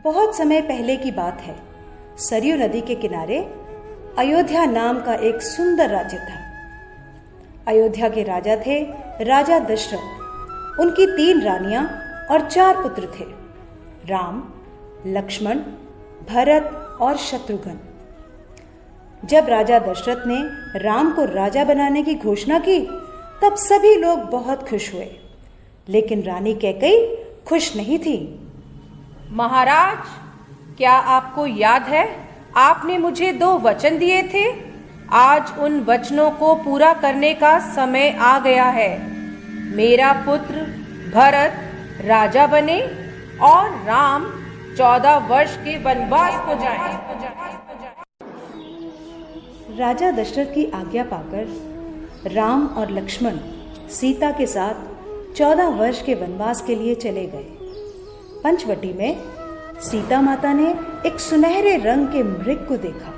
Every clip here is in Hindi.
बहुत समय पहले की बात है। सरयू नदी के किनारे अयोध्या नाम का एक सुंदर राज्य था। अयोध्या के राजा थे राजा दशरथ। उनकी 3 रानियां और 4 पुत्र थे, राम, लक्ष्मण, भरत और शत्रुघ्न। जब राजा दशरथ ने राम को राजा बनाने की घोषणा की, तब सभी लोग बहुत खुश हुए, लेकिन रानी कैकेयी खुश नहीं थी। महाराज, क्या आपको याद है आपने मुझे 2 वचन दिए थे? आज उन वचनों को पूरा करने का समय आ गया है। मेरा पुत्र भरत राजा बने और राम 14 वर्ष के वनवास को जाए। राजा दशरथ की आज्ञा पाकर राम और लक्ष्मण सीता के साथ 14 वर्ष के वनवास के लिए चले गए। पंचवटी में सीता माता ने एक सुनहरे रंग के मृग को देखा।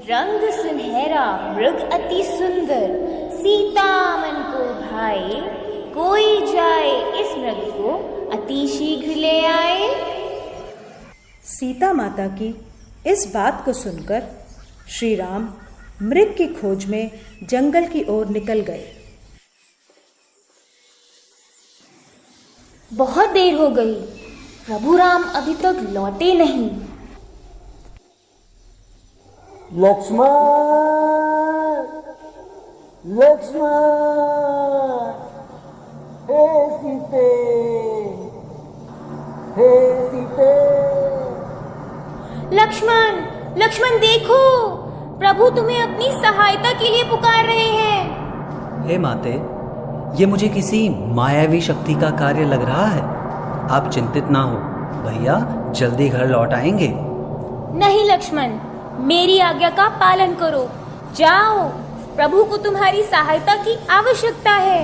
रंग सुनहरा मृग अति सुंदर, सीता मन को भाए, कोई जाए इस मृग को अति शीघ्र ले आए। सीता माता की इस बात को सुनकर श्री राम मृग की खोज में जंगल की ओर निकल गए। बहुत देर हो गई, प्रभु राम अभी तक लौटे नहीं। लक्ष्मण, लक्ष्मण, हे सीते, हे सीते। लक्ष्मण, लक्ष्मण देखो, प्रभु तुम्हें अपनी सहायता के लिए पुकार रहे हैं। हे माते, ये मुझे किसी मायावी शक्ति का कार्य लग रहा है। आप चिंतित ना हो, भैया जल्दी घर लौट आएंगे। नहीं लक्ष्मण, मेरी आज्ञा का पालन करो। जाओ, प्रभु को तुम्हारी सहायता की आवश्यकता है।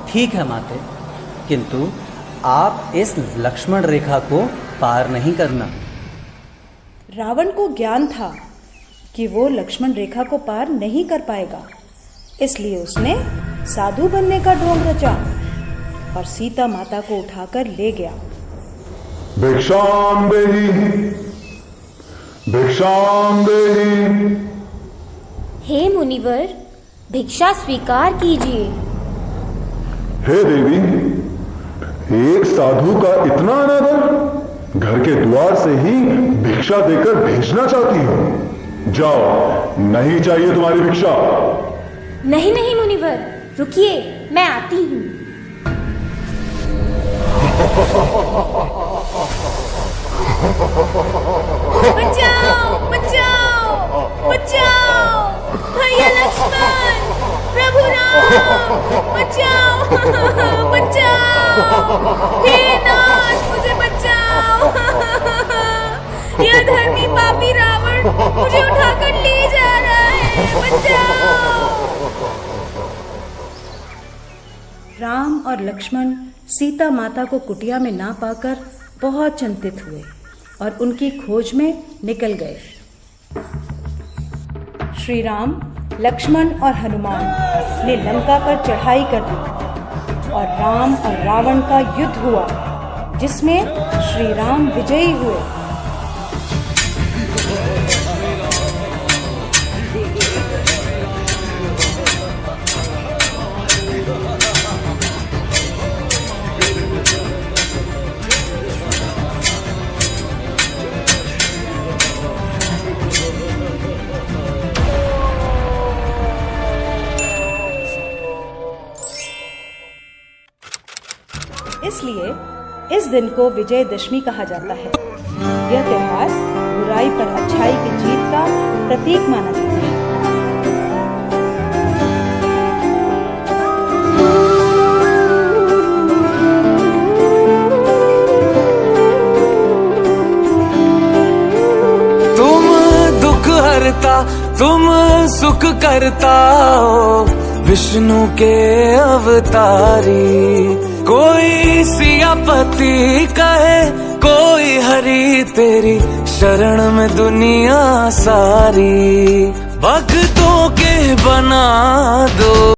ठीक है माते, किंतु आप इस लक्ष्मण रेखा को पार नहीं करना। रावण को ज्ञान था कि वो लक्ष्मण रेखा को पार नहीं कर पाएगा, इसलिए उसने साधु बनने का ढोंग रचा और सीता माता को उठाकर ले गया। भिक्षाम देहि, भिक्षाम देहि। हे मुनिवर, भिक्षा स्वीकार कीजिए। हे देवी, एक साधु का इतना अनादर, घर के द्वार से ही भिक्षा देकर भेजना चाहती हो? जाओ, नहीं चाहिए तुम्हारी भिक्षा। नहीं नहीं मुनिवर, रुकिए, मैं आती हूँ। बचाओ, बचाओ, बचाओ, भैया लक्ष्मण, प्रभु राम, बचाओ, बचाओ, हे नाथ, मुझे बचाओ। यह धर्मी पापी रावण मुझे उठाकर ले जा रहा है, बचाओ। राम और लक्ष्मण सीता माता को कुटिया में ना पाकर बहुत चिंतित हुए और उनकी खोज में निकल गए। श्री राम, लक्ष्मण और हनुमान ने लंका पर चढ़ाई कर दी और राम और रावण का युद्ध हुआ, जिसमें श्री राम विजयी हुए। इसलिए इस दिन को विजयदशमी कहा जाता है। यह त्योहार बुराई पर अच्छाई की जीत का प्रतीक माना जाता है। तुम दुख हरता, तुम सुख करता हो, विष्णु के अवतारी। कोई सियापति कहे, कोई हरि, तेरी शरण में दुनिया सारी। भक्तों के बना दो।